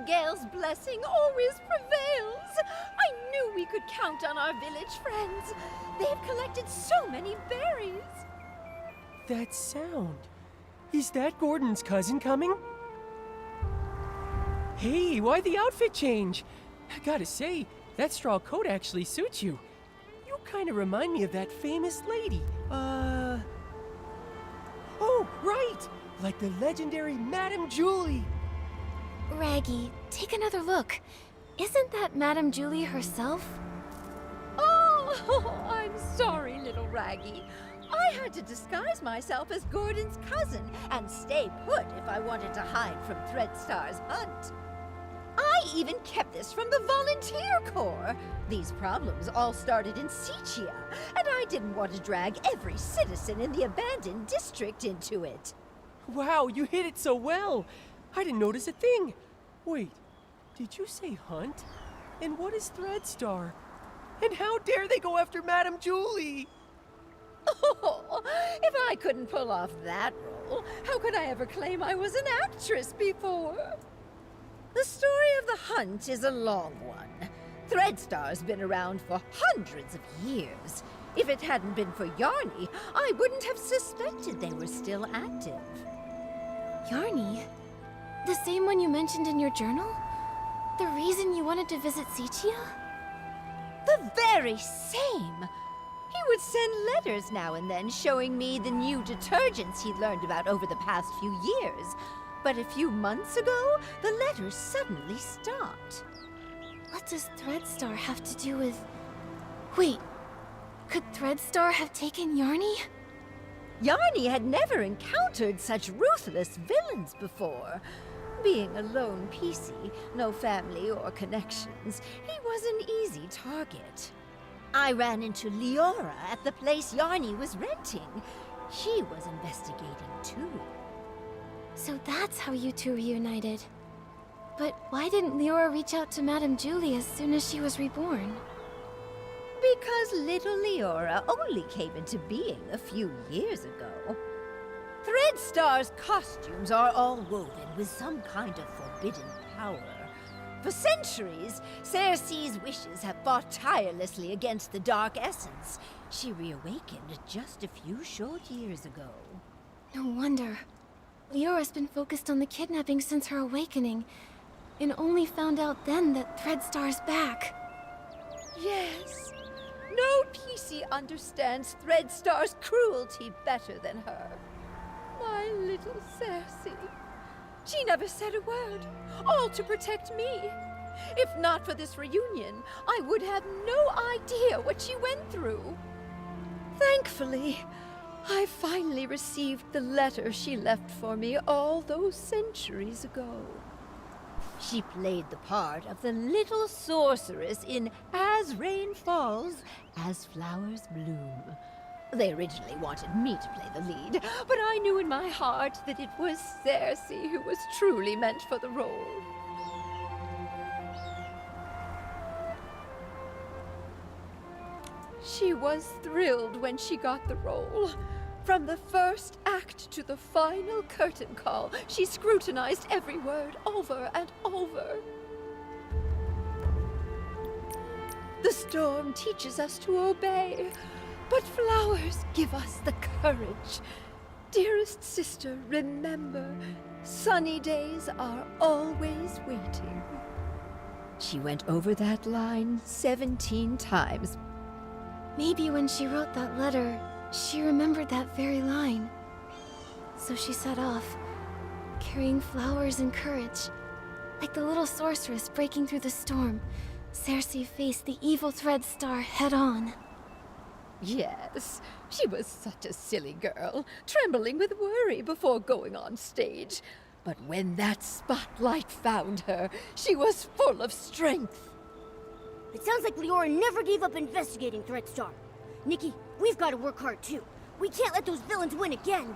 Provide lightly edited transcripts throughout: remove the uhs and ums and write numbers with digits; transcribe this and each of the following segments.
Gale's blessing always prevails. I knew we could count on our village friends. They've collected so many berries. That sound. Is that Gordon's cousin coming? Hey, why the outfit change? I gotta say, that straw coat actually suits you. You kind of remind me of that famous lady. Oh, right! Like the legendary Madame Julie. Raggy, take another look. Isn't that Madame Julie herself? Oh, I'm sorry, little Raggy. I had to disguise myself as Gordon's cousin and stay put if I wanted to hide from Threadstar's hunt. I even kept this from the volunteer corps. These problems all started in Sichia, and I didn't want to drag every citizen in the abandoned district into it. Wow, you hit it so well. I didn't notice a thing. Wait, did you say hunt? And what is Threadstar? And how dare they go after Madame Julie? Oh, if I couldn't pull off that role, how could I ever claim I was an actress before? The story of the hunt is a long one. Threadstar's been around for hundreds of years. If it hadn't been for Yarny, I wouldn't have suspected they were still active. Yarny? The same one you mentioned in your journal? The reason you wanted to visit Sichia? The very same! He would send letters now and then showing me the new detergents he'd learned about over the past few years. But a few months ago, the letters suddenly stopped. What does Threadstar have to do with... Wait, could Threadstar have taken Yarny? Yarny had never encountered such ruthless villains before. Being a lone PC, no family or connections, he was an easy target. I ran into Leora at the place Yarny was renting. She was investigating too. So that's how you two reunited. But why didn't Leora reach out to Madame Julie as soon as she was reborn? Because little Leora only came into being a few years ago. Threadstar's costumes are all woven with some kind of forbidden power. For centuries, Cersei's wishes have fought tirelessly against the Dark Essence. She reawakened just a few short years ago. No wonder. Leora's been focused on the kidnapping since her awakening, and only found out then that Threadstar's back. Yes. No PC understands Threadstar's cruelty better than her. My little Cersei. She never said a word, all to protect me. If not for this reunion, I would have no idea what she went through. Thankfully, I finally received the letter she left for me all those centuries ago. She played the part of the little sorceress in As Rain Falls, As Flowers Bloom. They originally wanted me to play the lead, but I knew in my heart that it was Cersei who was truly meant for the role. She was thrilled when she got the role. From the first act to the final curtain call, she scrutinized every word over and over. The storm teaches us to obey, but flowers give us the courage. Dearest sister, remember, sunny days are always waiting. She went over that line 17 times. Maybe when she wrote that letter, she remembered that very line. So she set off, carrying flowers and courage. Like the little sorceress breaking through the storm, Cersei faced the evil Threadstar head-on. Yes, she was such a silly girl, trembling with worry before going on stage. But when that spotlight found her, she was full of strength. It sounds like Leora never gave up investigating Threadstar. Nikki, we've got to work hard too. We can't let those villains win again.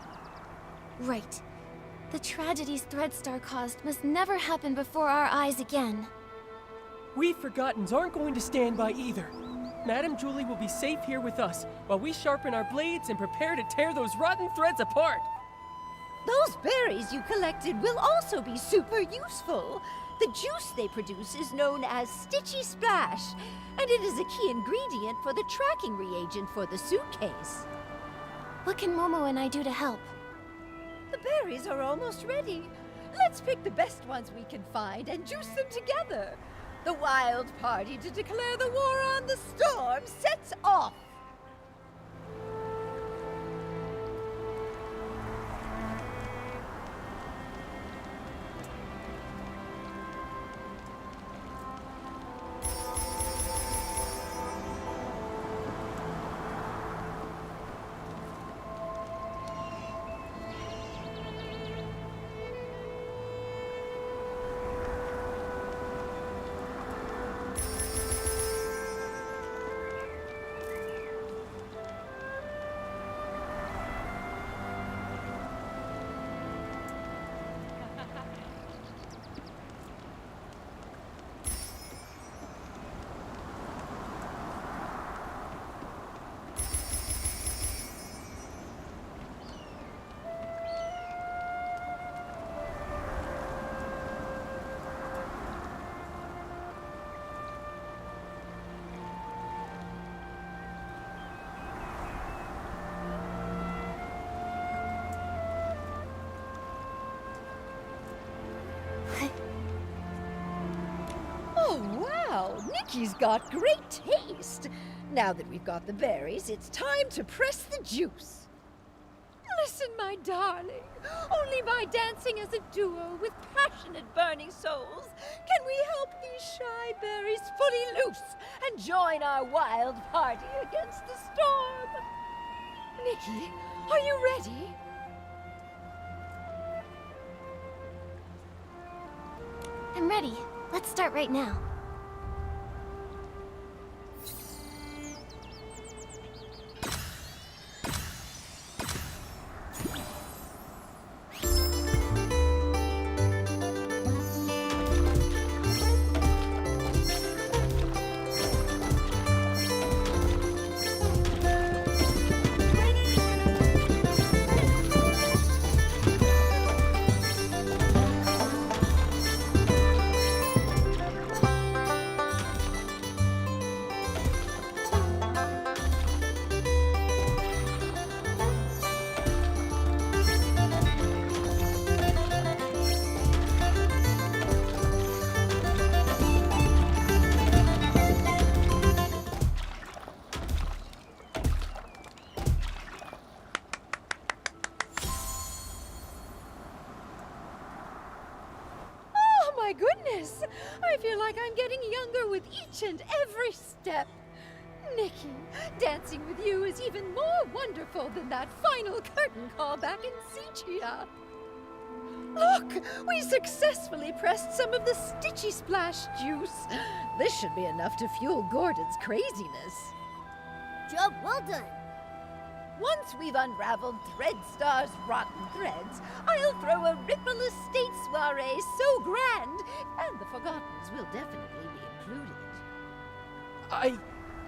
Right. The tragedies Threadstar caused must never happen before our eyes again. We Forgottens aren't going to stand by either. Madame Julie will be safe here with us while we sharpen our blades and prepare to tear those rotten threads apart. Those berries you collected will also be super useful. The juice they produce is known as Stitchy Splash, and it is a key ingredient for the tracking reagent for the suitcase. What can Momo and I do to help? The berries are almost ready. Let's pick the best ones we can find and juice them together. The wild party to declare the war on the storm sets off. Oh, wow! Nikki's got great taste! Now that we've got the berries, it's time to press the juice. Listen, my darling. Only by dancing as a duo with passionate burning souls can we help these shy berries fully loose and join our wild party against the storm. Nikki, are you ready? I'm ready. Let's start right now. My goodness! I feel like I'm getting younger with each and every step. Nikki, dancing with you is even more wonderful than that final curtain call back in Sichia. Look! We successfully pressed some of the Stitchy Splash juice. This should be enough to fuel Gordon's craziness. Job well done. Once we've unraveled Threadstar's rotten threads, I'll throw a Ripple Estate soiree so grand, and the Forgottens will definitely be included.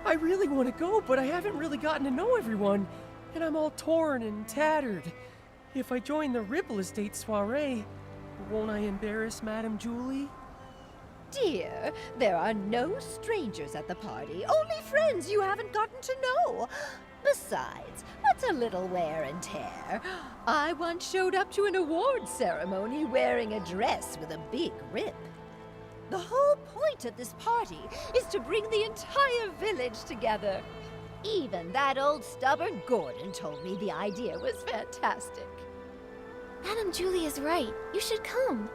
I really want to go, but I haven't really gotten to know everyone, and I'm all torn and tattered. If I join the Ripple Estate soiree, won't I embarrass Madame Julie? Dear, there are no strangers at the party, only friends you haven't gotten to know. Besides, what's a little wear and tear? I once showed up to an awards ceremony wearing a dress with a big rip. The whole point of this party is to bring the entire village together. Even that old stubborn Gordon told me the idea was fantastic. Madame Julie is right. You should come.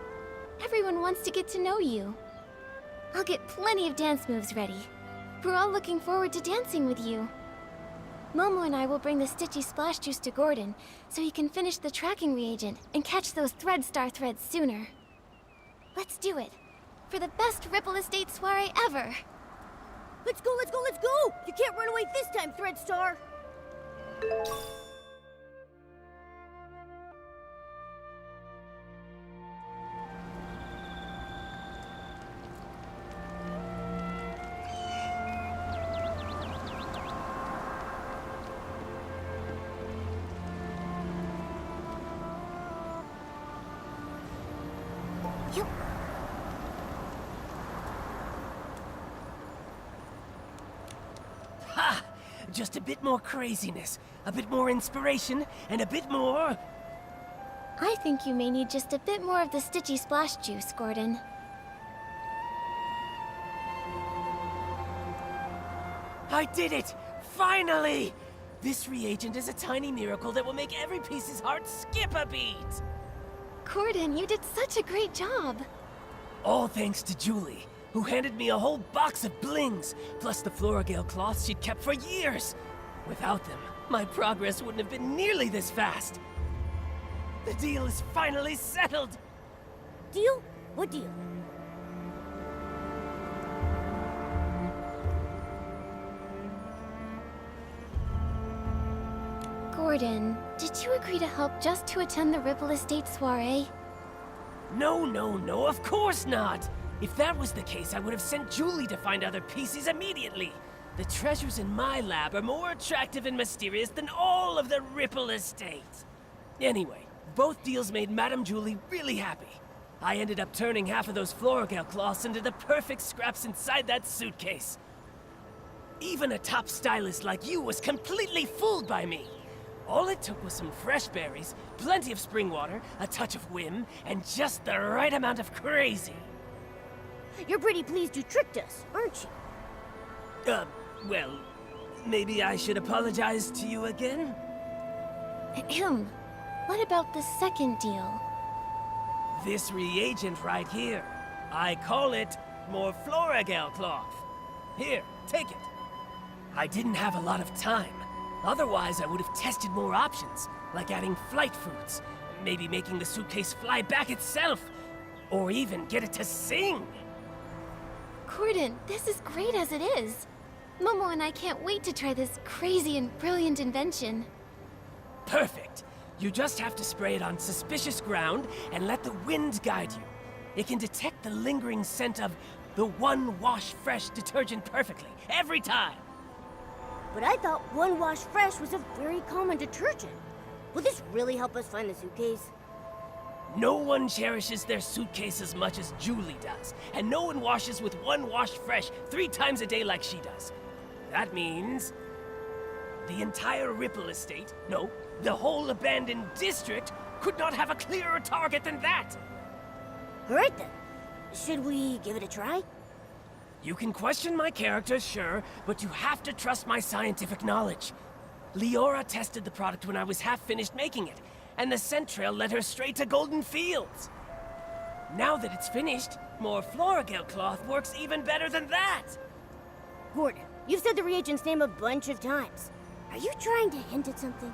Everyone wants to get to know you. I'll get plenty of dance moves ready. We're all looking forward to dancing with you. Momo and I will bring the Stitchy Splash Juice to Gordon, so he can finish the tracking reagent and catch those Threadstar threads sooner. Let's do it! For the best Ripple Estate soiree ever! Let's go, let's go, let's go! You can't run away this time, Threadstar! Yep. Ha! Just a bit more craziness, a bit more inspiration, and a bit more... I think you may need just a bit more of the Stitchy Splash juice, Gordon. I did it! Finally! This reagent is a tiny miracle that will make every piece's heart skip a beat! Gordon, you did such a great job. All thanks to Julie, who handed me a whole box of blings, plus the Floragale cloths she'd kept for years. Without them, my progress wouldn't have been nearly this fast. The deal is finally settled! Deal? What deal? Gordon, did you agree to help just to attend the Ripple Estate soiree? No, of course not! If that was the case, I would have sent Julie to find other pieces immediately. The treasures in my lab are more attractive and mysterious than all of the Ripple Estate. Anyway, both deals made Madame Julie really happy. I ended up turning half of those Floragale cloths into the perfect scraps inside that suitcase. Even a top stylist like you was completely fooled by me. All it took was some fresh berries, plenty of spring water, a touch of whim, and just the right amount of crazy. You're pretty pleased you tricked us, aren't you? Well, maybe I should apologize to you again? Ahem. What about the second deal? This reagent right here. I call it more Floragale cloth. Here, take it. I didn't have a lot of time. Otherwise, I would have tested more options, like adding flight foods, maybe making the suitcase fly back itself, or even get it to sing. Gordon, this is great as it is. Momo and I can't wait to try this crazy and brilliant invention. Perfect. You just have to spray it on suspicious ground and let the wind guide you. It can detect the lingering scent of the One Wash Fresh detergent perfectly, every time. But I thought One Wash Fresh was a very common detergent. Will this really help us find the suitcase? No one cherishes their suitcase as much as Julie does, and no one washes with One Wash Fresh 3 times a day like she does. That means the entire Ripple Estate, no, the whole abandoned district, could not have a clearer target than that. All right then. Should we give it a try? You can question my character, sure, but you have to trust my scientific knowledge. Leora tested the product when I was half finished making it, and the scent trail led her straight to Golden Fields. Now that it's finished, more Floragale cloth works even better than that. Gordon, you've said the reagent's name a bunch of times. Are you trying to hint at something?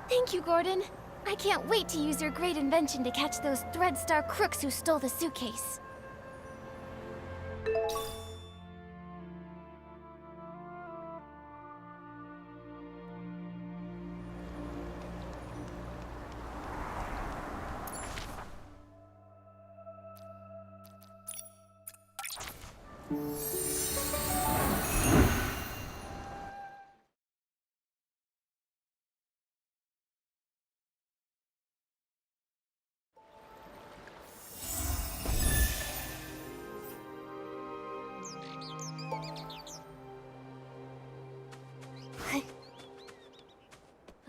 Thank you, Gordon. I can't wait to use your great invention to catch those Threadstar crooks who stole the suitcase.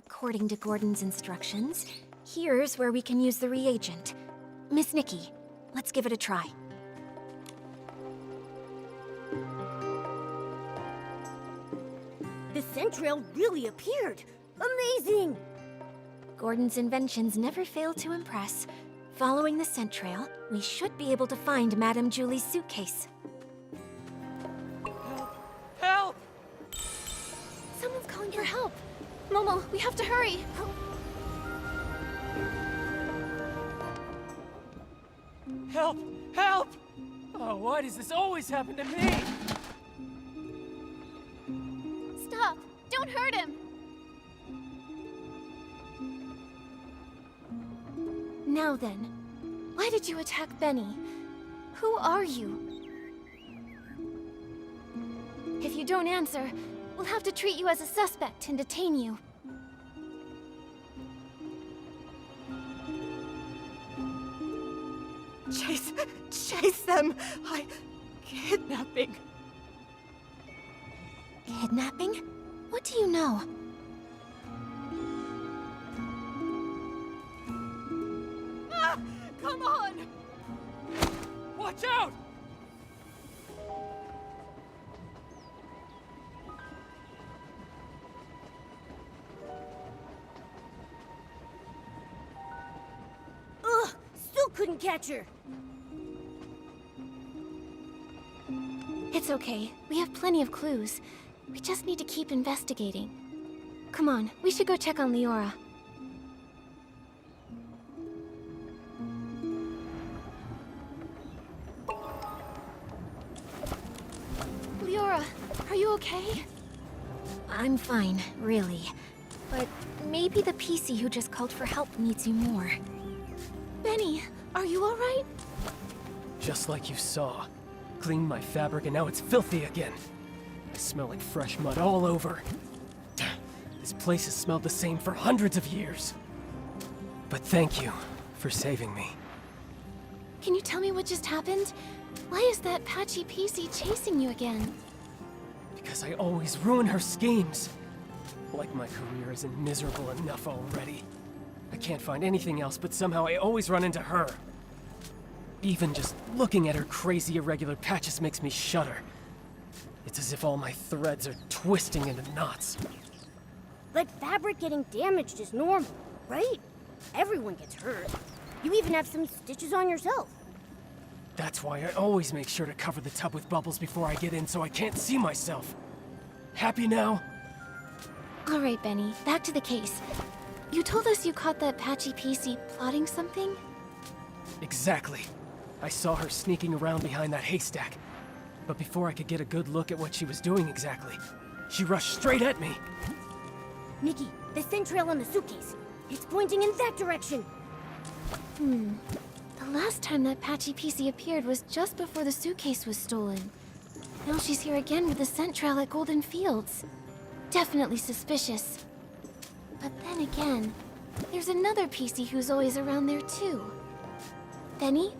According to Gordon's instructions, here's where we can use the reagent. Miss Nikki, let's give it a try. The scent trail really appeared. Amazing! Gordon's inventions never fail to impress. Following the scent trail, we should be able to find Madame Julie's suitcase. Help! Someone's calling for help. Momo, we have to hurry. Help! Help! Oh, why does this always happen to me? Don't hurt him! Now then, why did you attack Benny? Who are you? If you don't answer, we'll have to treat you as a suspect and detain you. Chase them! Kidnapping. Kidnapping? What do you know? Ah! Come on! Watch out! Ugh! Still couldn't catch her. It's okay. We have plenty of clues. We just need to keep investigating. Come on, we should go check on Leora. Leora, are you okay? I'm fine, really. But maybe the PC who just called for help needs you more. Benny, are you alright? Just like you saw. Cleaned my fabric and now it's filthy again. I smell like fresh mud all over. This place has smelled the same for hundreds of years. But thank you for saving me. Can you tell me what just happened? Why is that patchy PC chasing you again? Because I always ruin her schemes. Like my career isn't miserable enough already. I can't find anything else, but somehow I always run into her. Even just looking at her crazy irregular patches makes me shudder. It's as if all my threads are twisting into knots. But fabric getting damaged is normal, right? Everyone gets hurt. You even have some stitches on yourself. That's why I always make sure to cover the tub with bubbles before I get in so I can't see myself. Happy now? All right, Benny, back to the case. You told us you caught that patchy PC plotting something? Exactly. I saw her sneaking around behind that haystack. But before I could get a good look at what she was doing exactly, she rushed straight at me. Nikki, the scent trail on the suitcase. It's pointing in that direction. The last time that patchy PC appeared was just before the suitcase was stolen. Now she's here again with the scent trail at Golden Fields. Definitely suspicious. But then again, there's another PC who's always around there too. Benny,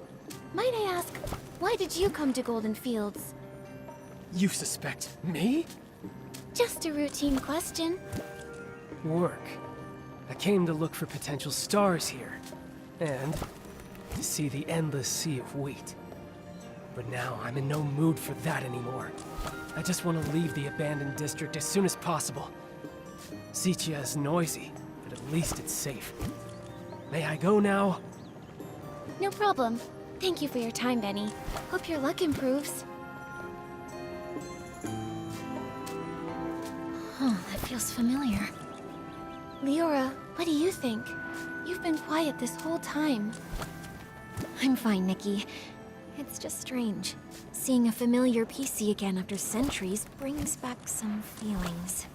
might I ask, why did you come to Golden Fields? You suspect me? Just a routine question. Work. I came to look for potential stars here. And to see the endless sea of wheat. But now I'm in no mood for that anymore. I just want to leave the abandoned district as soon as possible. Sitia is noisy, but at least it's safe. May I go now? No problem. Thank you for your time, Benny. Hope your luck improves. That feels familiar. Leora, what do you think? You've been quiet this whole time. I'm fine, Nikki. It's just strange. Seeing a familiar PC again after centuries brings back some feelings.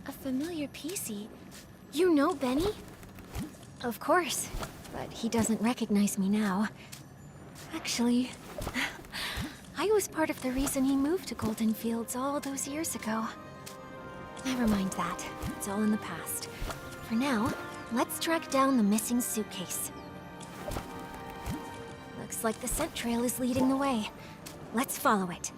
A familiar PC? You know Benny? Of course, but he doesn't recognize me now. Actually, I was part of the reason he moved to Golden Fields all those years ago. Never mind that. It's all in the past. For now, let's track down the missing suitcase. Looks like the scent trail is leading the way. Let's follow it.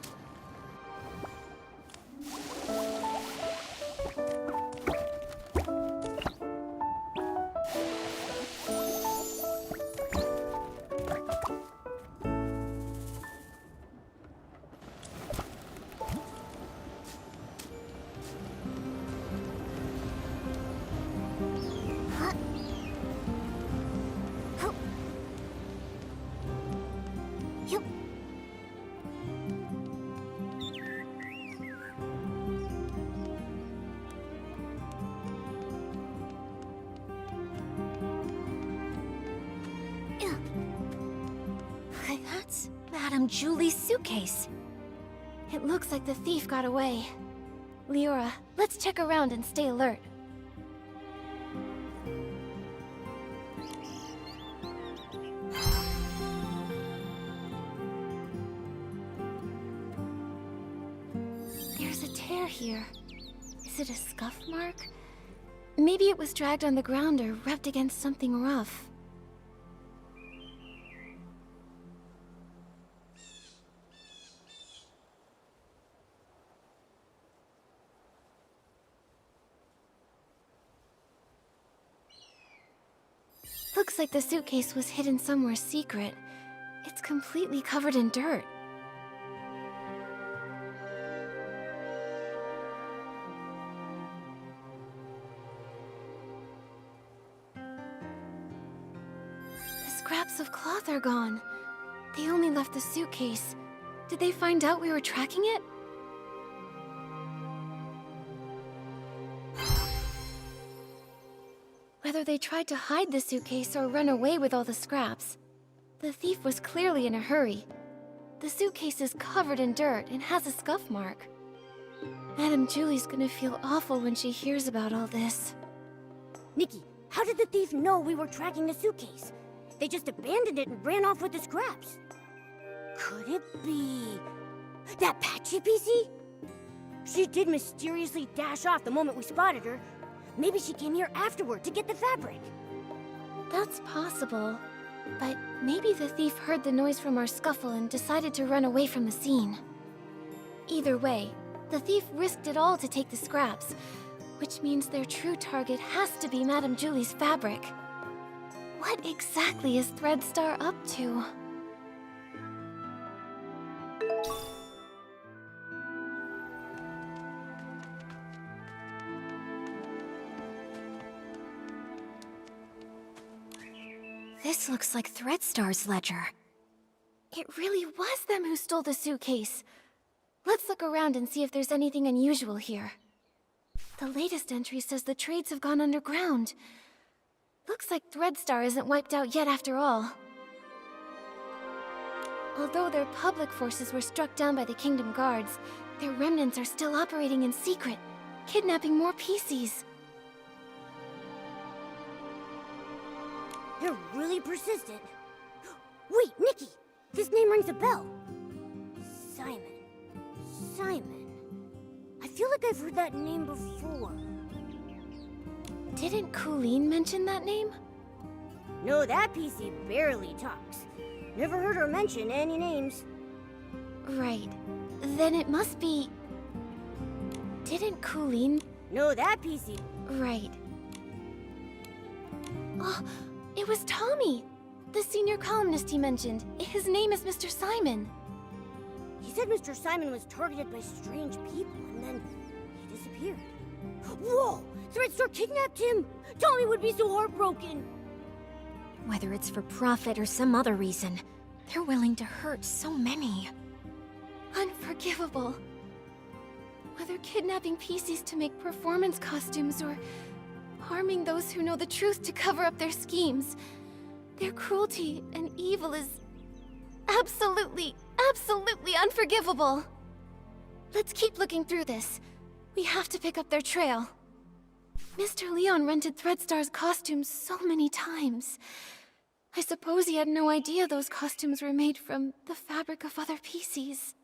That's Madame Julie's suitcase. It looks like the thief got away. Leora, let's check around and stay alert. There's a tear here. Is it a scuff mark? Maybe it was dragged on the ground or rubbed against something rough. Looks like the suitcase was hidden somewhere secret. It's completely covered in dirt. The scraps of cloth are gone. They only left the suitcase. Did they find out we were tracking it? Whether they tried to hide the suitcase or run away with all the scraps, the thief was clearly in a hurry. The suitcase is covered in dirt and has a scuff mark. Madame Julie's gonna feel awful when she hears about all this. Nikki, how did the thief know we were tracking the suitcase? They just abandoned it and ran off with the scraps. Could it be that Patchy PC? She did mysteriously dash off the moment we spotted her. Maybe she came here afterward to get the fabric. That's possible, but maybe the thief heard the noise from our scuffle and decided to run away from the scene. Either way, the thief risked it all to take the scraps, which means their true target has to be Madame Julie's fabric. What exactly is Threadstar up to? This looks like Threadstar's ledger. It really was them who stole the suitcase. Let's look around and see if there's anything unusual here. The latest entry says the trades have gone underground. Looks like Threadstar isn't wiped out yet after all. Although their public forces were struck down by the Kingdom Guards, their remnants are still operating in secret, kidnapping more PCs. They're really persistent. Wait, Nikki! This name rings a bell. Simon. Simon. I feel like I've heard that name before. Didn't Colleen mention that name? No, that PC barely talks. Never heard her mention any names. Right. Then it must be... Didn't Colleen... No, that PC... Right. Oh, it was Tommy! The senior columnist he mentioned. His name is Mr. Simon. He said Mr. Simon was targeted by strange people, and then he disappeared. Whoa! Threadstar kidnapped him! Tommy would be so heartbroken! Whether it's for profit or some other reason, they're willing to hurt so many. Unforgivable. Whether kidnapping PCs to make performance costumes or harming those who know the truth to cover up their schemes, their cruelty and evil is absolutely unforgivable. Let's keep looking through this. We have to pick up their trail. Mr. Leon rented Threadstar's costumes so many times. I suppose he had no idea those costumes were made from the fabric of other PCs.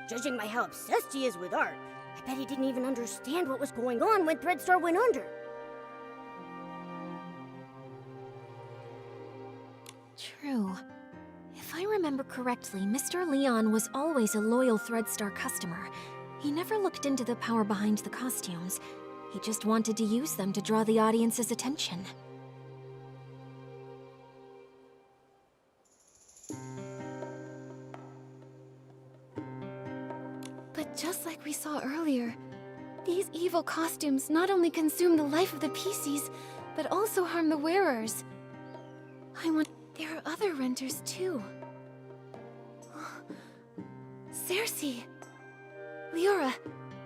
Judging by how obsessed he is with art, I bet he didn't even understand what was going on when Threadstar went under. True. If I remember correctly, Mr. Leon was always a loyal Threadstar customer. He never looked into the power behind the costumes. He just wanted to use them to draw the audience's attention. But just like we saw earlier, these evil costumes not only consume the life of the PCs, but also harm the wearers. There are other renters too. Cersei! Leora,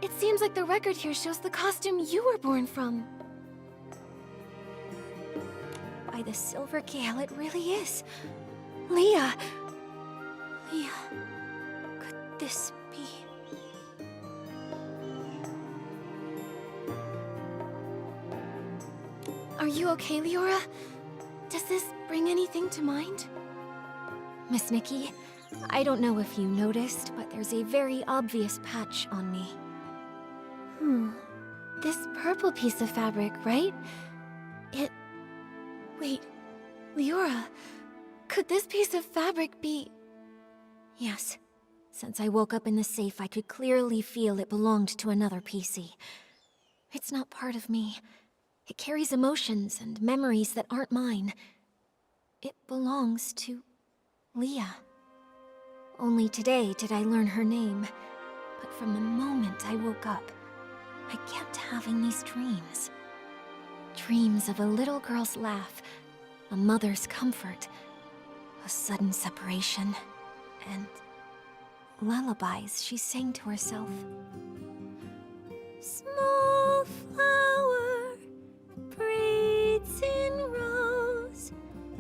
it seems like the record here shows the costume you were born from. By the Silver Gale, it really is. Leah! okay, Leora? Does this bring anything to mind? Miss Nikki, I don't know if you noticed, but there's a very obvious patch on me. This purple piece of fabric, right? Wait, Leora, could this piece of fabric be... Yes. Since I woke up in the safe, I could clearly feel it belonged to another PC. It's not part of me. It carries emotions and memories that aren't mine. It belongs to Leah. Only today did I learn her name. But from the moment I woke up, I kept having these dreams. Dreams of a little girl's laugh, a mother's comfort, a sudden separation, and lullabies she sang to herself. Small flower, braids in rose,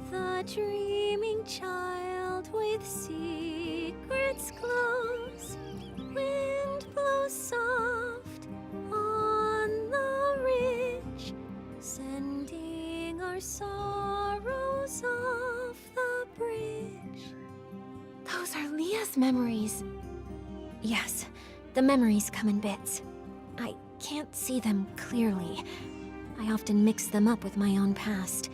the dreaming child with secrets close. Wind blows soft on the ridge, sending our sorrows off the bridge. Those are Leah's memories. Yes, the memories come in bits. I can't see them clearly. I often mix them up with my own past.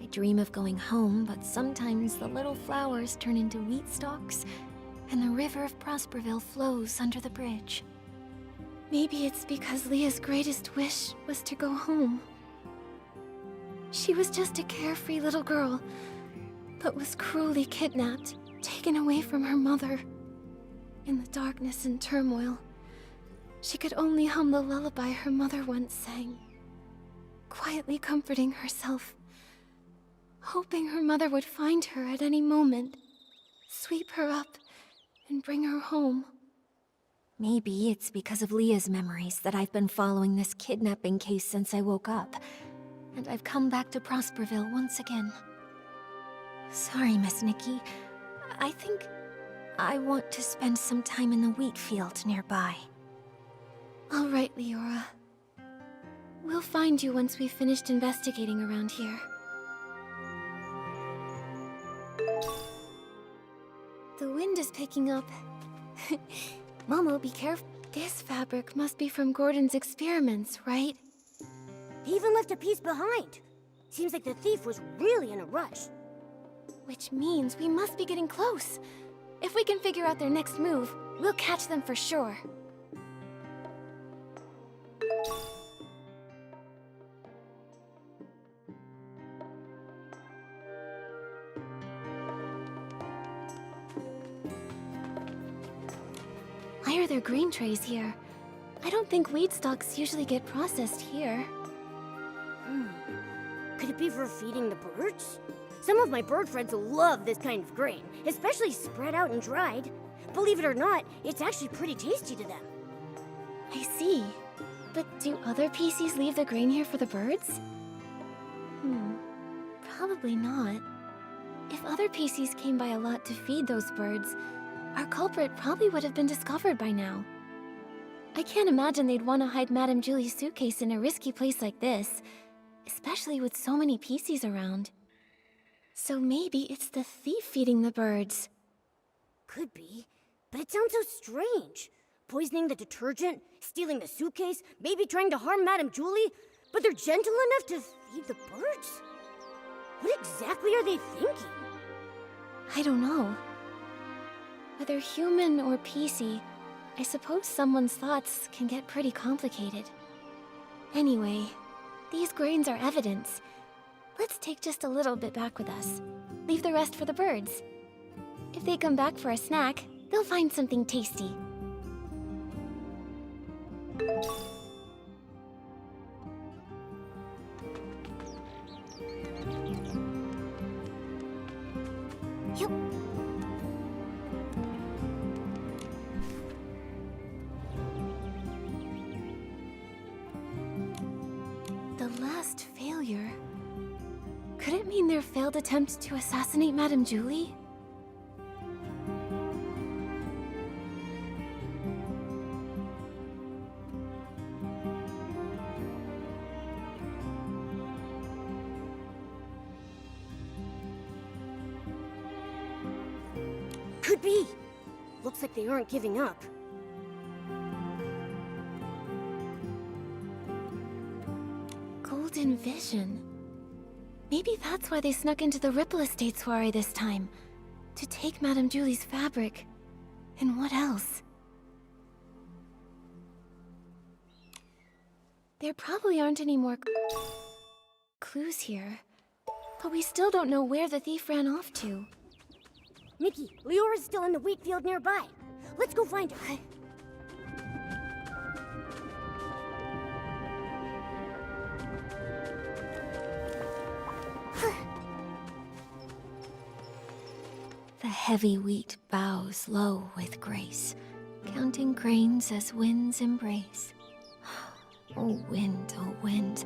I dream of going home, but sometimes the little flowers turn into wheat stalks, and the river of Prosperville flows under the bridge. Maybe it's because Leah's greatest wish was to go home. She was just a carefree little girl, but was cruelly kidnapped, taken away from her mother. In the darkness and turmoil, she could only hum the lullaby her mother once sang, quietly comforting herself, hoping her mother would find her at any moment, sweep her up, and bring her home. Maybe it's because of Leah's memories that I've been following this kidnapping case since I woke up, and I've come back to Prosperville once again. Sorry, Miss Nikki. I think I want to spend some time in the wheat field nearby. All right, Leora. We'll find you once we've finished investigating around here. The wind is picking up. Momo, be careful. This fabric must be from Gordon's experiments, right? He even left a piece behind. Seems like the thief was really in a rush. Which means we must be getting close. If we can figure out their next move, we'll catch them for sure. Why are there grain trays here? I don't think wheat stalks usually get processed here. Could it be for feeding the birds? Some of my bird friends love this kind of grain, especially spread out and dried. Believe it or not, it's actually pretty tasty to them. I see. But do other PCs leave the grain here for the birds? Probably not. If other PCs came by a lot to feed those birds, our culprit probably would have been discovered by now. I can't imagine they'd want to hide Madame Julie's suitcase in a risky place like this, especially with so many PCs around. So maybe it's the thief feeding the birds. Could be, but it sounds so strange. Poisoning the detergent, stealing the suitcase, maybe trying to harm Madame Julie, but they're gentle enough to feed the birds? What exactly are they thinking? I don't know. Whether human or PC, I suppose someone's thoughts can get pretty complicated. Anyway, these grains are evidence. Let's take just a little bit back with us. Leave the rest for the birds. If they come back for a snack, they'll find something tasty. Yup. The last failure? Could it mean their failed attempt to assassinate Madame Julie? Could be. Looks like they aren't giving up. Golden vision. Maybe that's why they snuck into the Ripple Estate soiree this time. To take Madame Julie's fabric. And what else? There probably aren't any more clues here. But we still don't know where the thief ran off to. Nikki, Leora's still in the wheat field nearby. Let's go find her. The heavy wheat bows low with grace, counting grains as winds embrace. Oh wind,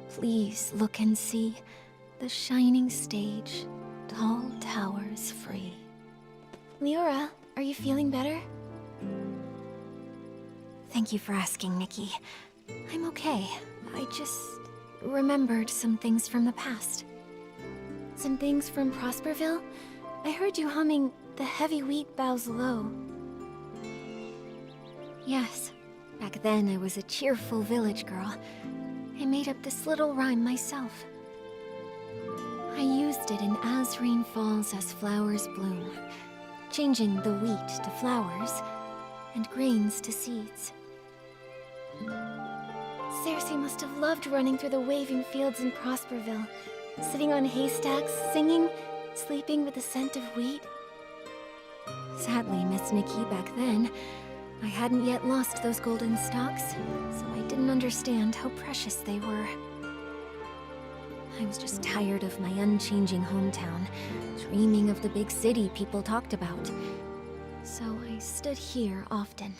please look and see the shining stage, tall towers free. Leora, are you feeling better? Thank you for asking, Nikki. I'm okay. I just remembered some things from the past. Some things from Prosperville? I heard you humming The Heavy Wheat Bows Low. Yes. Back then, I was a cheerful village girl. I made up this little rhyme myself. I used it in As Rain Falls, As Flowers Bloom, changing the wheat to flowers and grains to seeds. Cersei must have loved running through the waving fields in Prosperville, sitting on haystacks, singing, sleeping with the scent of wheat. Sadly, Miss Nikki, back then, I hadn't yet lost those golden stalks, so I didn't understand how precious they were. I was just tired of my unchanging hometown, dreaming of the big city people talked about. So I stood here often.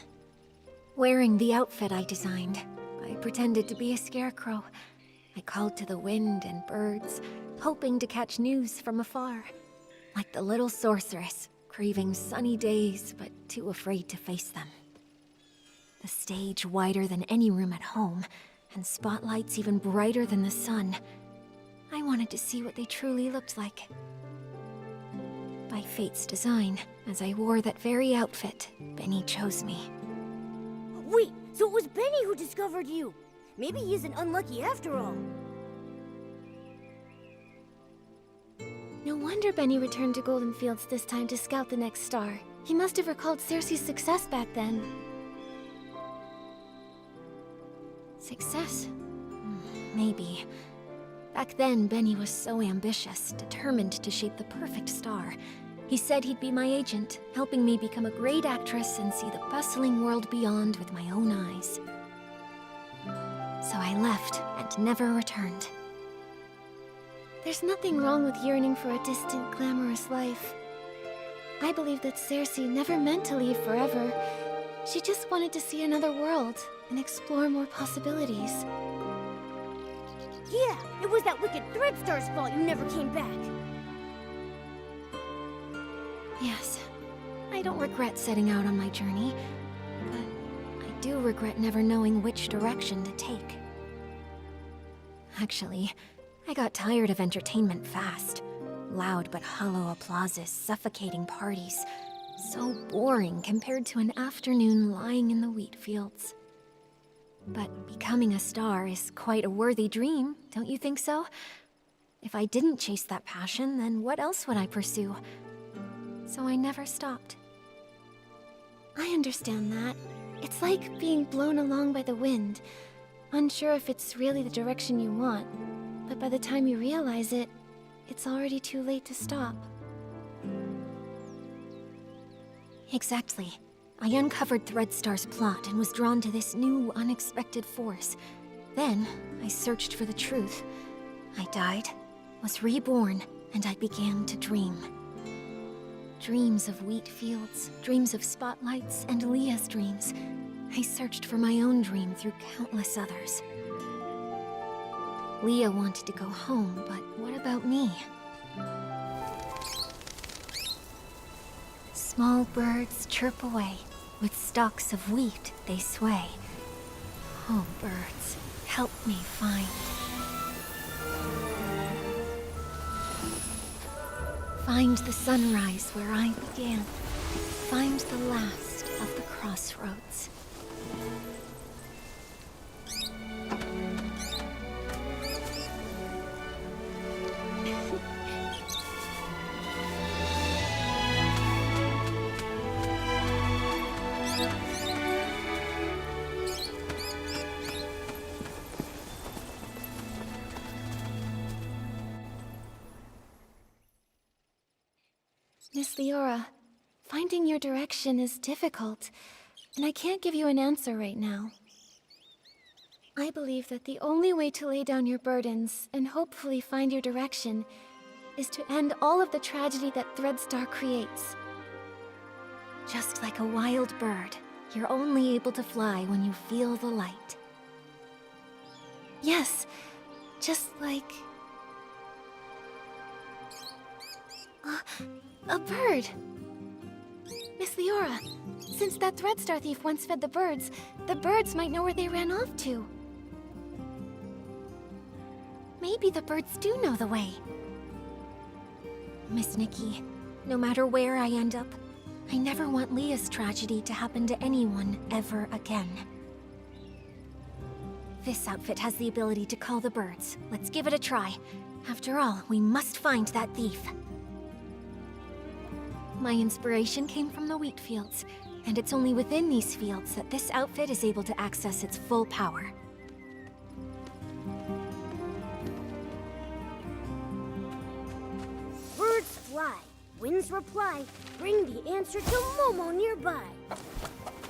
Wearing the outfit I designed, I pretended to be a scarecrow. I called to the wind and birds, hoping to catch news from afar. Like the little sorceress, craving sunny days, but too afraid to face them. The stage wider than any room at home, and spotlights even brighter than the sun. I wanted to see what they truly looked like. By fate's design, as I wore that very outfit, Benny chose me. Wait, so it was Benny who discovered you. Maybe he isn't unlucky after all. No wonder Benny returned to Golden Fields this time to scout the next star. He must have recalled Cersei's success back then. Success? Maybe. Back then, Benny was so ambitious, determined to shape the perfect star. He said he'd be my agent, helping me become a great actress and see the bustling world beyond with my own eyes. So I left and never returned. There's nothing wrong with yearning for a distant, glamorous life. I believe that Cersei never meant to leave forever. She just wanted to see another world and explore more possibilities. Yeah, it was that wicked Threadstar's fault you never came back. Yes, I don't regret setting out on my journey, but I do regret never knowing which direction to take. Actually, I got tired of entertainment fast. Loud but hollow applauses, suffocating parties. So boring compared to an afternoon lying in the wheat fields. But becoming a star is quite a worthy dream, don't you think so? If I didn't chase that passion, then what else would I pursue? So I never stopped. I understand that. It's like being blown along by the wind, unsure if it's really the direction you want. But by the time you realize it, it's already too late to stop. Exactly. I uncovered Threadstar's plot and was drawn to this new, unexpected force. Then, I searched for the truth. I died, was reborn, and I began to dream. Dreams of wheat fields, dreams of spotlights, and Leah's dreams. I searched for my own dream through countless others. Leah wanted to go home, but what about me? Small birds chirp away. With stalks of wheat they sway. Oh, birds, help me Find the sunrise where I began. Find the last of the crossroads. Miss Leora, finding your direction is difficult, and I can't give you an answer right now. I believe that the only way to lay down your burdens and hopefully find your direction is to end all of the tragedy that Threadstar creates. Just like a wild bird, you're only able to fly when you feel the light. Yes, just like... a bird! Miss Leora, since that Threadstar thief once fed the birds might know where they ran off to. Maybe the birds do know the way. Miss Nikki, no matter where I end up, I never want Leah's tragedy to happen to anyone ever again. This outfit has the ability to call the birds. Let's give it a try. After all, we must find that thief. My inspiration came from the wheat fields, and it's only within these fields that this outfit is able to access its full power. Birds fly, winds reply, bring the answer to Momo nearby.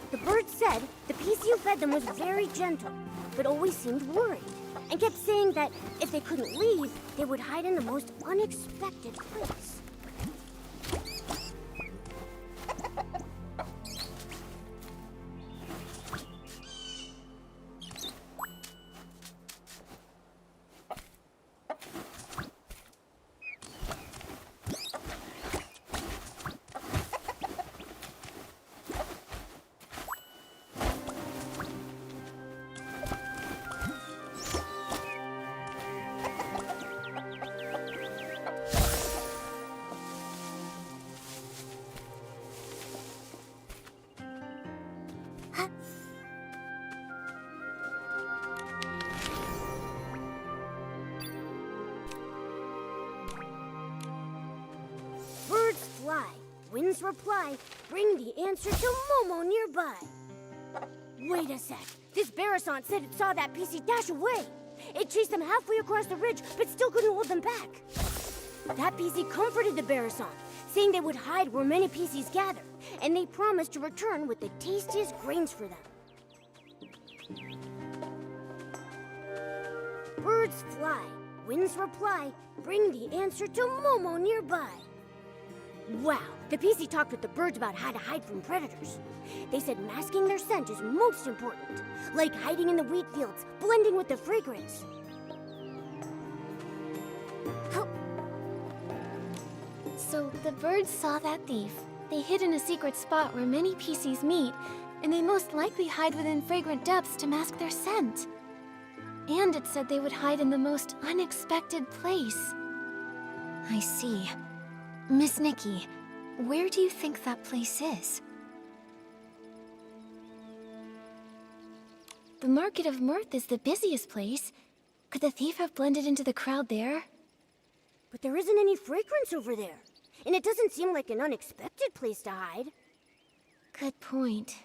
The bird said the PC who fed them was very gentle, but always seemed worried, and kept saying that if they couldn't leave, they would hide in the most unexpected place. Winds reply, bring the answer to Momo nearby. Wait a sec. This Barasant said it saw that PC dash away. It chased them halfway across the ridge, but still couldn't hold them back. That PC comforted the Barasant, saying they would hide where many PCs gather, and they promised to return with the tastiest grains for them. Birds fly, winds reply, bring the answer to Momo nearby. Wow, the PC talked with the birds about how to hide from predators. They said masking their scent is most important, like hiding in the wheat fields, blending with the fragrance. So the birds saw that thief. They hid in a secret spot where many PCs meet, and they most likely hide within fragrant depths to mask their scent. And it said they would hide in the most unexpected place. I see. Miss Nikki, where do you think that place is? The Market of Mirth is the busiest place. Could the thief have blended into the crowd there? But there isn't any fragrance over there, and it doesn't seem like an unexpected place to hide. Good point.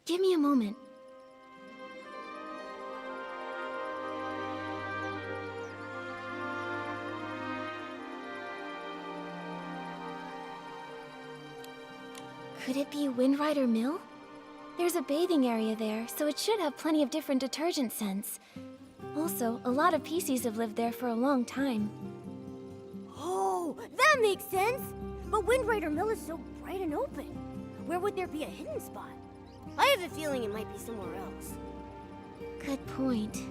Give me a moment. Could it be Windrider Mill? There's a bathing area there, so it should have plenty of different detergent scents. Also, a lot of PCs have lived there for a long time. Oh, that makes sense! But Windrider Mill is so bright and open. Where would there be a hidden spot? I have a feeling it might be somewhere else. Good point.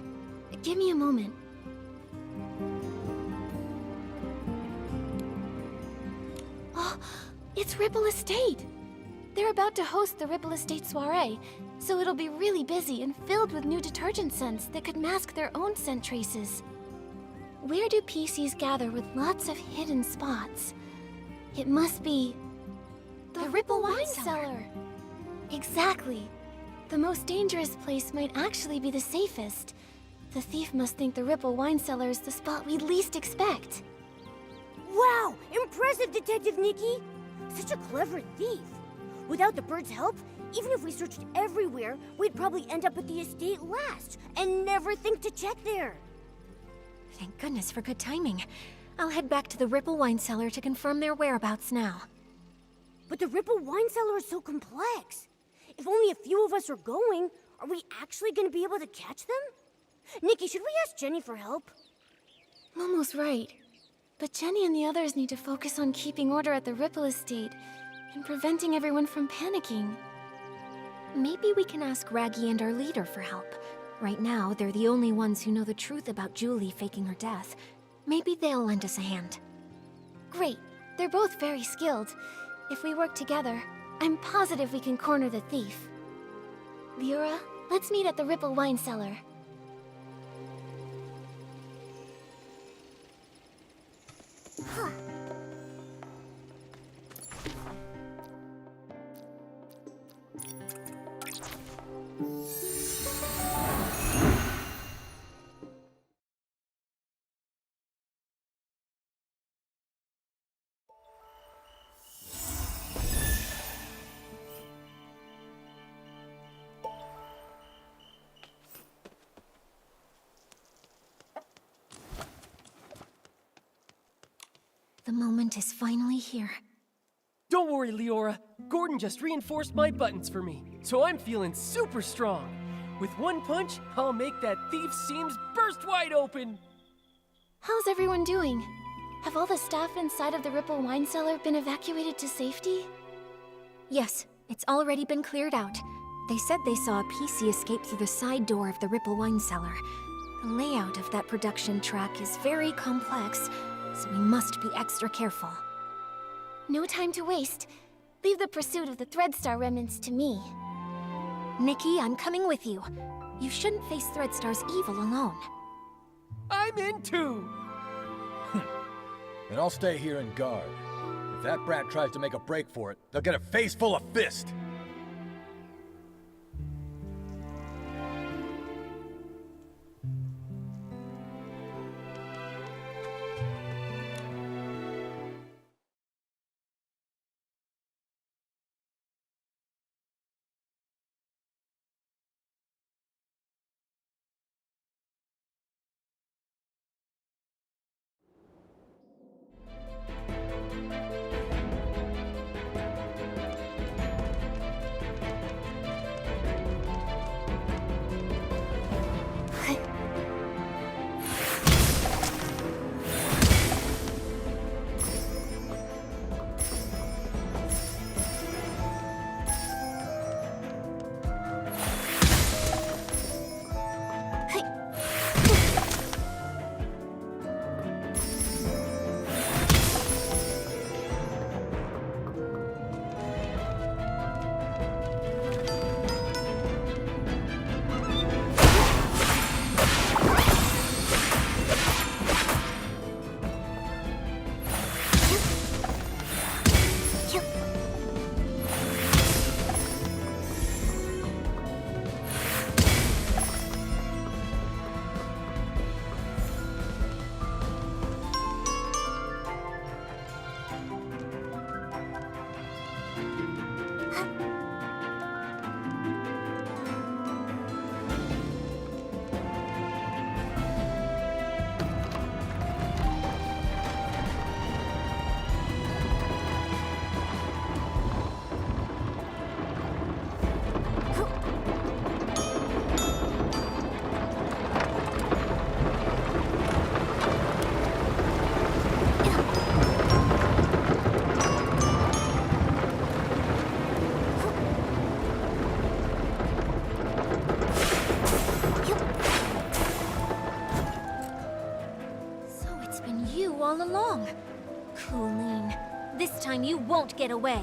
Give me a moment. Oh, it's Ripple Estate! They're about to host the Ripple Estate soiree, so it'll be really busy and filled with new detergent scents that could mask their own scent traces. Where do PCs gather with lots of hidden spots? It must be... the Ripple Wine Cellar! Exactly. The most dangerous place might actually be the safest. The thief must think the Ripple Wine Cellar is the spot we'd least expect. Wow! Impressive, Detective Nikki! Such a clever thief. Without the bird's help, even if we searched everywhere, we'd probably end up at the estate last and never think to check there. Thank goodness for good timing. I'll head back to the Ripple Wine Cellar to confirm their whereabouts now. But the Ripple Wine Cellar is so complex. If only a few of us are going, are we actually going to be able to catch them? Nikki, should we ask Jenny for help? Momo's right. But Jenny and the others need to focus on keeping order at the Ripple Estate and preventing everyone from panicking. Maybe we can ask Raggy and our leader for help. Right now, they're the only ones who know the truth about Julie faking her death. Maybe they'll lend us a hand. Great. They're both very skilled. If we work together, I'm positive we can corner the thief. Leora, let's meet at the Ripple Wine Cellar. The moment is finally here. Don't worry, Leora. Gordon just reinforced my buttons for me, so I'm feeling super strong. With one punch, I'll make that thief's seams burst wide open. How's everyone doing? Have all the staff inside of the Ripple Wine Cellar been evacuated to safety? Yes, it's already been cleared out. They said they saw a PC escape through the side door of the Ripple Wine Cellar. The layout of that production track is very complex, so we must be extra careful. No time to waste. Leave the pursuit of the Threadstar remnants to me. Nikki, I'm coming with you. You shouldn't face Threadstar's evil alone. I'm in too! And I'll stay here and guard. If that brat tries to make a break for it, they'll get a face full of fist. All along. Colleen, this time you won't get away.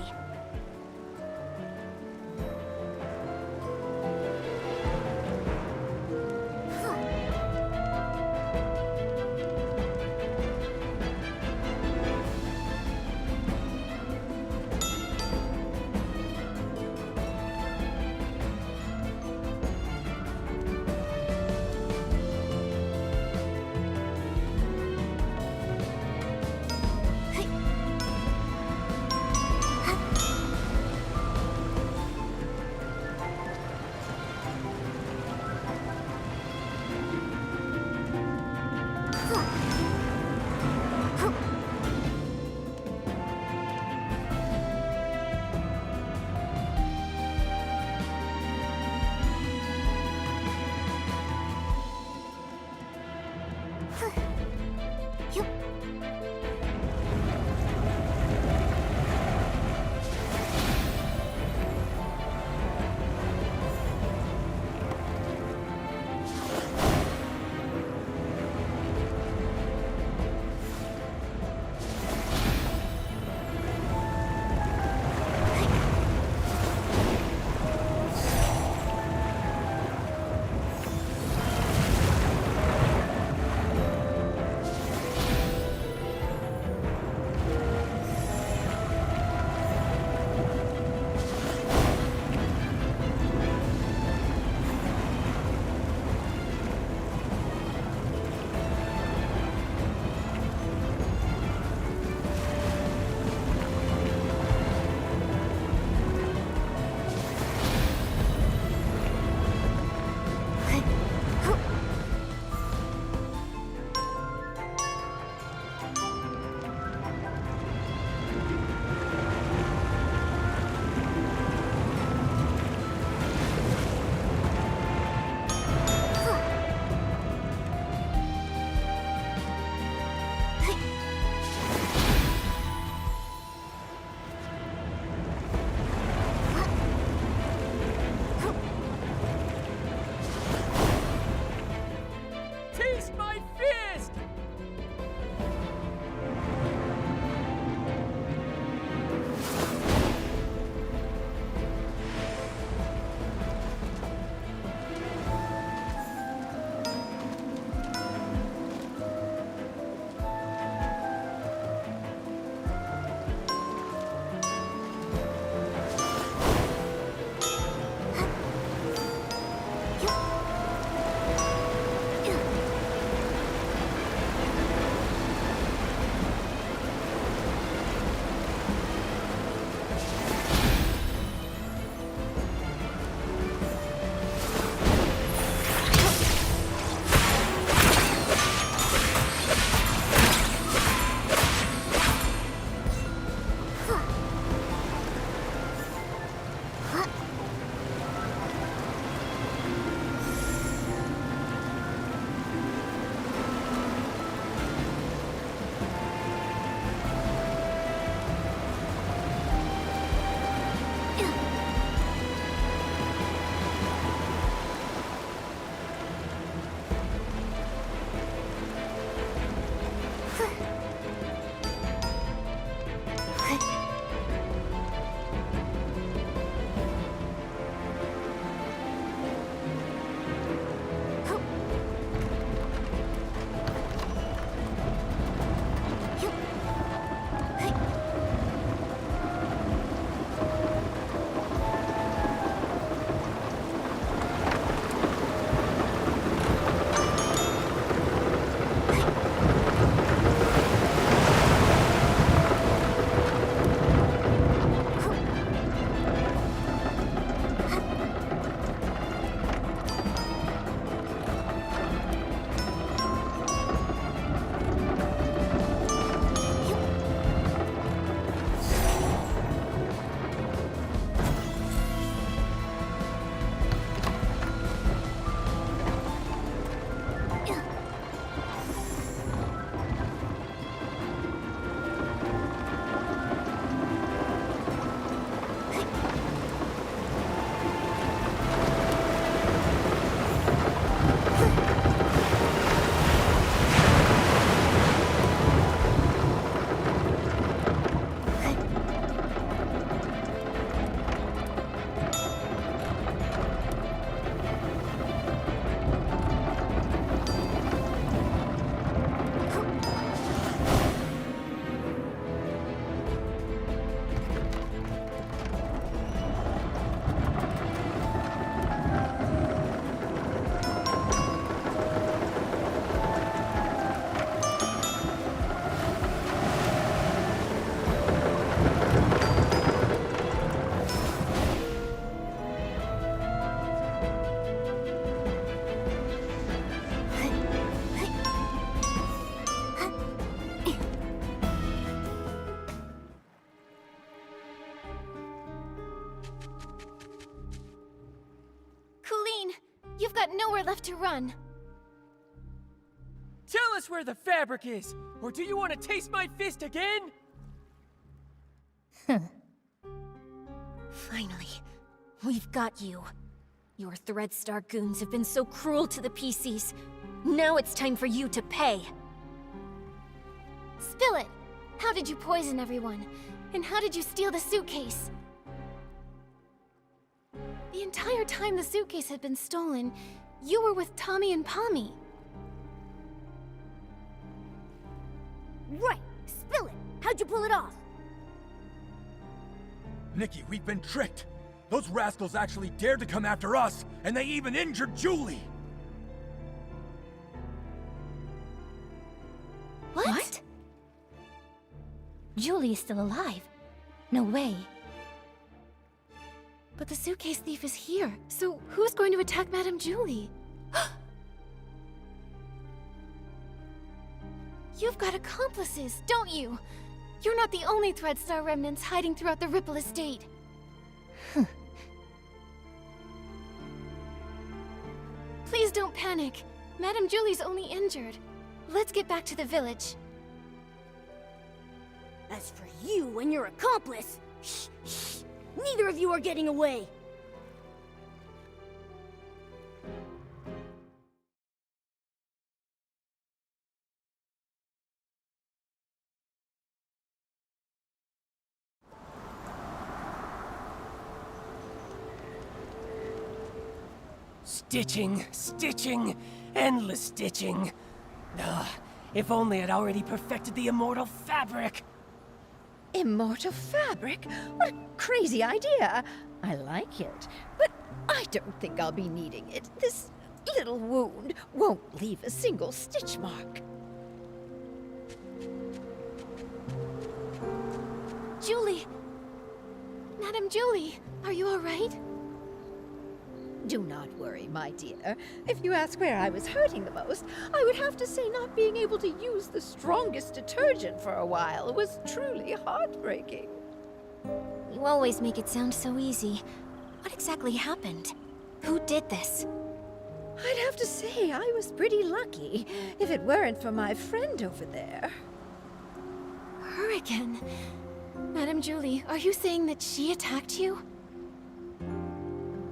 You've got nowhere left to run. Tell us where the fabric is, or do you want to taste my fist again? Finally, we've got you. Your Threadstar goons have been so cruel to the PCs. Now it's time for you to pay. Spill it! How did you poison everyone? And how did you steal the suitcase? The entire time the suitcase had been stolen, you were with Tommy and Pommy. Right! Spill it! How'd you pull it off? Nikki, we've been tricked. Those rascals actually dared to come after us, and they even injured Julie. What? Julie is still alive. No way. But the suitcase thief is here, so who's going to attack Madame Julie? You've got accomplices, don't you? You're not the only Threadstar remnants hiding throughout the Ripple Estate. Please don't panic. Madame Julie's only injured. Let's get back to the village. As for you and your accomplice, shh, shh, neither of you are getting away. Stitching, stitching, endless stitching. Ugh, if only I'd already perfected the immortal fabric. Immortal fabric? What a crazy idea. I like it, but I don't think I'll be needing it. This little wound won't leave a single stitch mark. Julie! Madame Julie, are you all right? Do not worry, my dear. If you ask where I was hurting the most, I would have to say not being able to use the strongest detergent for a while was truly heartbreaking. You always make it sound so easy. What exactly happened? Who did this? I'd have to say I was pretty lucky, if it weren't for my friend over there. Her again. Madame Julie, are you saying that she attacked you?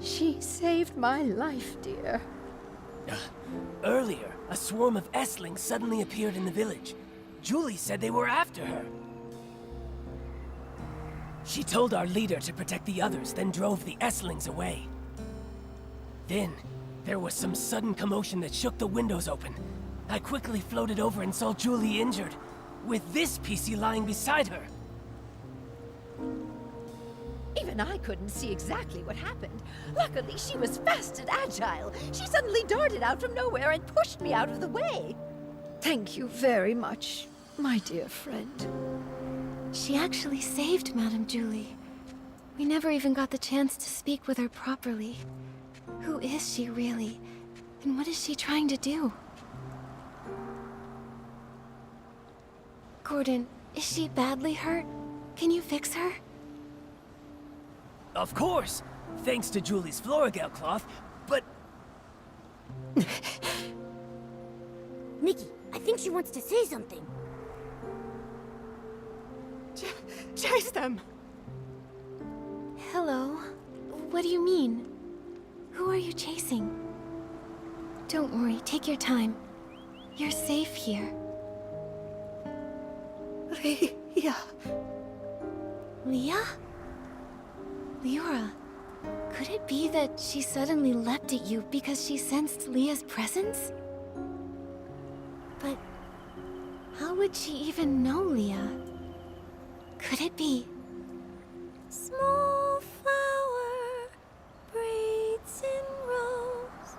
She saved my life, dear. Earlier, a swarm of Esslings suddenly appeared in the village. Julie said they were after her. She told our leader to protect the others, then drove the Esslings away. Then, there was some sudden commotion that shook the windows open. I quickly floated over and saw Julie injured, with this PC lying beside her. Even I couldn't see exactly what happened. Luckily, she was fast and agile. She suddenly darted out from nowhere and pushed me out of the way. Thank you very much, my dear friend. She actually saved Madame Julie. We never even got the chance to speak with her properly. Who is she really? And what is she trying to do? Gordon, is she badly hurt? Can you fix her? Of course, thanks to Julie's Florigel cloth, but Nikki, I think she wants to say something. Chase them! Hello? What do you mean? Who are you chasing? Don't worry, take your time. You're safe here. Leah. Leah? Leora, could it be that she suddenly leapt at you because she sensed Leah's presence? But how would she even know Leah? Could it be? Small flower, braids in rose.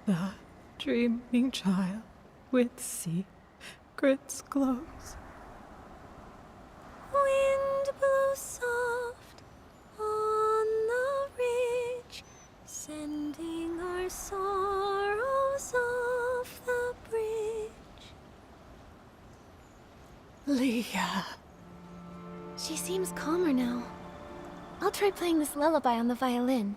The dreaming child with secrets glows. Wind blows soft on the ridge, sending our sorrows off the bridge. Leah. She seems calmer now. I'll try playing this lullaby on the violin.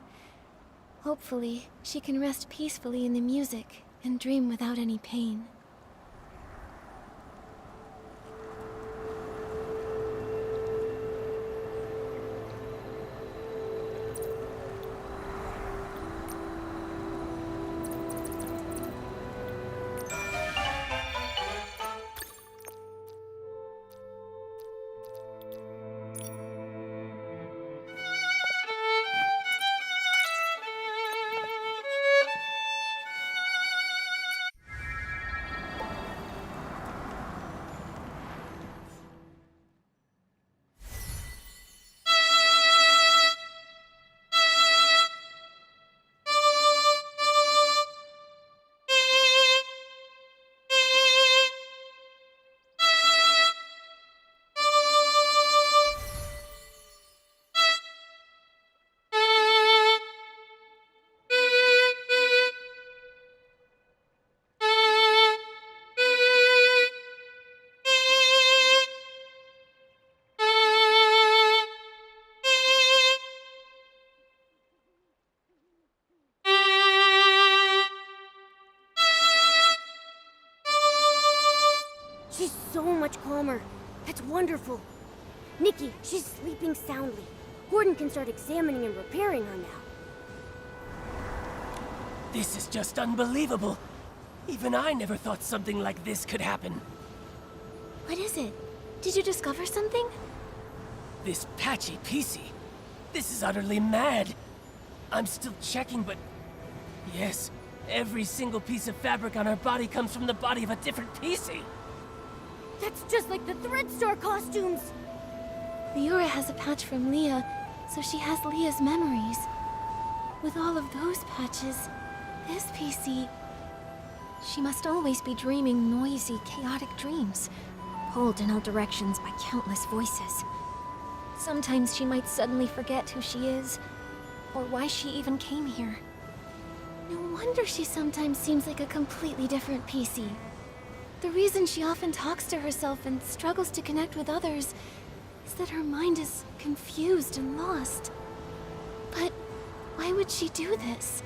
Hopefully, she can rest peacefully in the music and dream without any pain. She's so much calmer. That's wonderful. Nikki, she's sleeping soundly. Gordon can start examining and repairing her now. This is just unbelievable. Even I never thought something like this could happen. What is it? Did you discover something? This patchy PC. This is utterly mad. I'm still checking, but... Yes, every single piece of fabric on her body comes from the body of a different PC. That's just like the Threadstar costumes! Leora has a patch from Leah, so she has Leah's memories. With all of those patches, this PC... She must always be dreaming noisy, chaotic dreams, pulled in all directions by countless voices. Sometimes she might suddenly forget who she is, or why she even came here. No wonder she sometimes seems like a completely different PC. The reason she often talks to herself and struggles to connect with others is that her mind is confused and lost. But why would she do this?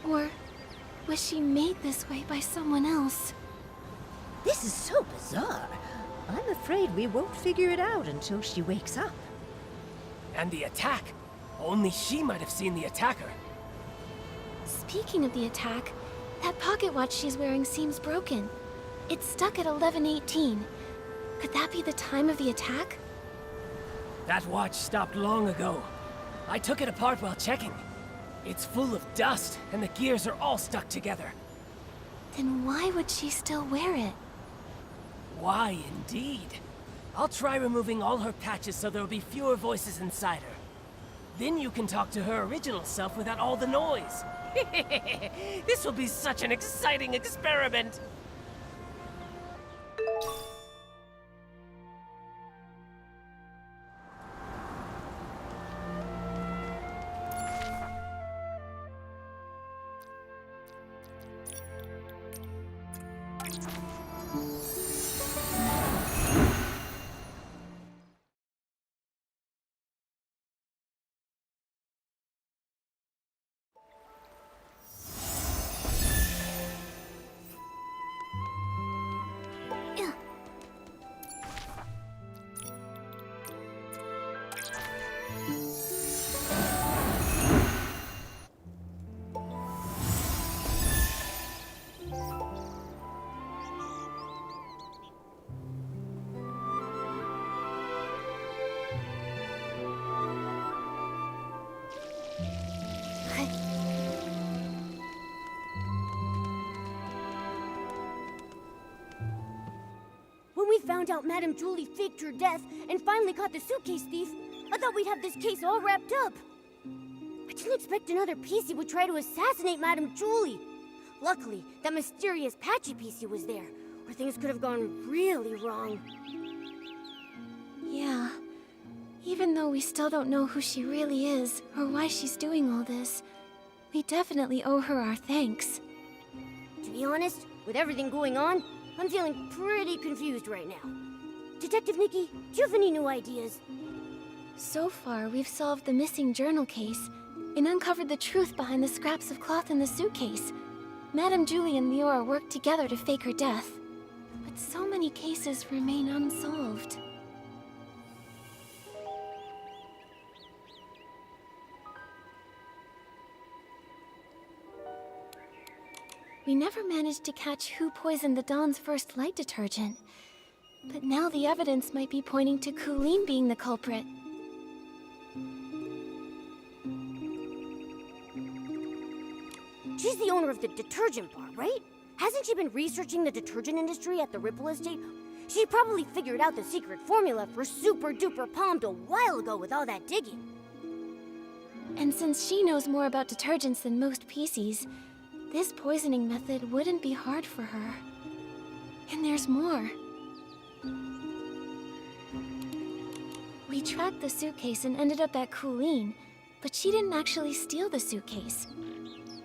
Or was she made this way by someone else? This is so bizarre. I'm afraid we won't figure it out until she wakes up. And the attack. Only she might have seen the attacker. Speaking of the attack, that pocket watch she's wearing seems broken. It's stuck at 11:18. Could that be the time of the attack? That watch stopped long ago. I took it apart while checking. It's full of dust, and the gears are all stuck together. Then why would she still wear it? Why, indeed. I'll try removing all her patches so there'll be fewer voices inside her. Then you can talk to her original self without all the noise. This will be such an exciting experiment! When we found out Madame Julie faked her death and finally caught the suitcase thief, I thought we'd have this case all wrapped up. I didn't expect another PC would try to assassinate Madame Julie. Luckily, that mysterious Patchy PC was there, or things could have gone really wrong. Yeah. Even though we still don't know who she really is, or why she's doing all this, we definitely owe her our thanks. To be honest, with everything going on, I'm feeling pretty confused right now. Detective Nikki, do you have any new ideas? So far, we've solved the missing journal case, and uncovered the truth behind the scraps of cloth in the suitcase. Madame Julie and Leora worked together to fake her death. But so many cases remain unsolved. We never managed to catch who poisoned the Dawn's first light detergent. But now the evidence might be pointing to Colleen being the culprit. She's the owner of the detergent bar, right? Hasn't she been researching the detergent industry at the Ripple Estate? She probably figured out the secret formula for Super Duper Palmed a while ago with all that digging. And since she knows more about detergents than most PCs, this poisoning method wouldn't be hard for her. And there's more. We tracked the suitcase and ended up at Colleen, but she didn't actually steal the suitcase.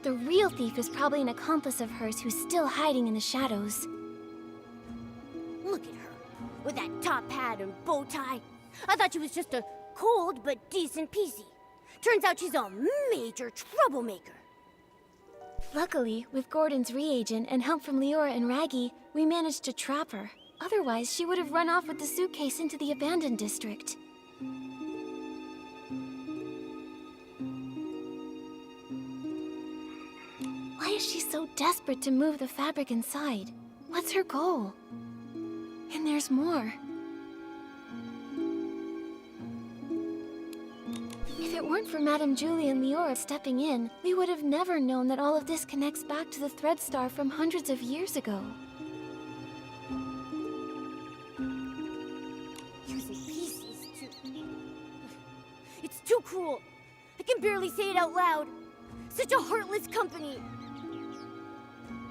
The real thief is probably an accomplice of hers who's still hiding in the shadows. Look at her, with that top hat and bow tie. I thought she was just a cold but decent PC. Turns out she's a major troublemaker. Luckily, with Gordon's reagent and help from Leora and Raggy, we managed to trap her. Otherwise, she would have run off with the suitcase into the abandoned district. Why is she so desperate to move the fabric inside? What's her goal? And there's more. If it weren't for Madame Julie and Leora stepping in, we would have never known that all of this connects back to the Thread Star from hundreds of years ago. Using PCs to... It's too cruel. I can barely say it out loud. Such a heartless company.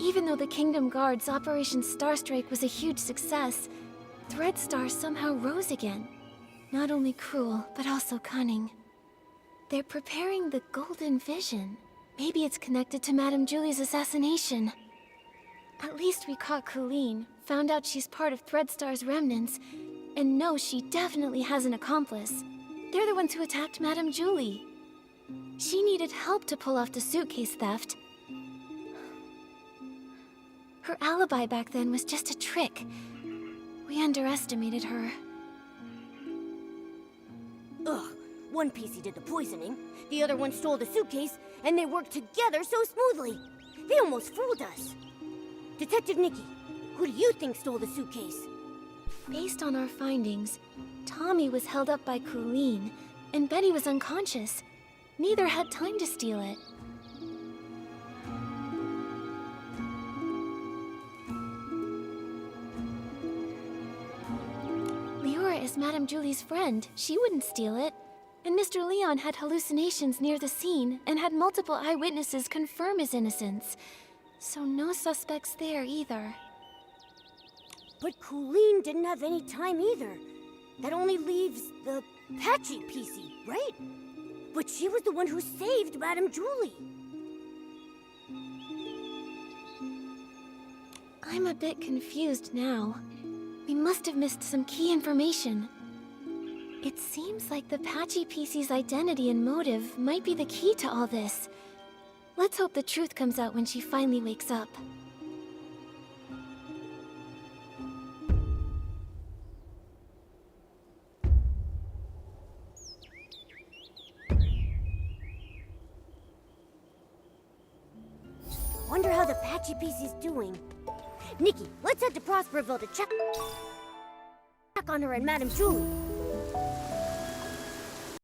Even though the Kingdom Guard's Operation Starstrike was a huge success, Thread Star somehow rose again. Not only cruel, but also cunning. They're preparing the Golden Vision. Maybe it's connected to Madame Julie's assassination. At least we caught Colleen, found out she's part of Thread Star's remnants, and know she definitely has an accomplice. They're the ones who attacked Madame Julie. She needed help to pull off the suitcase theft. Her alibi back then was just a trick. We underestimated her. Ugh, one PC did the poisoning, the other one stole the suitcase, and they worked together so smoothly. They almost fooled us. Detective Nikki, who do you think stole the suitcase? Based on our findings, Tommy was held up by Colleen, and Betty was unconscious. Neither had time to steal it. Leora is Madame Julie's friend. She wouldn't steal it. And Mr. Leon had hallucinations near the scene and had multiple eyewitnesses confirm his innocence. So no suspects there either. But Colleen didn't have any time either. That only leaves the Patchy PC, right? But she was the one who saved Madame Julie. I'm a bit confused now. We must have missed some key information. It seems like the Patchy PC's identity and motive might be the key to all this. Let's hope the truth comes out when she finally wakes up. Wonder how the Patchy PC's doing. Nikki, let's head to Prosperville to check on her and Madame Julie.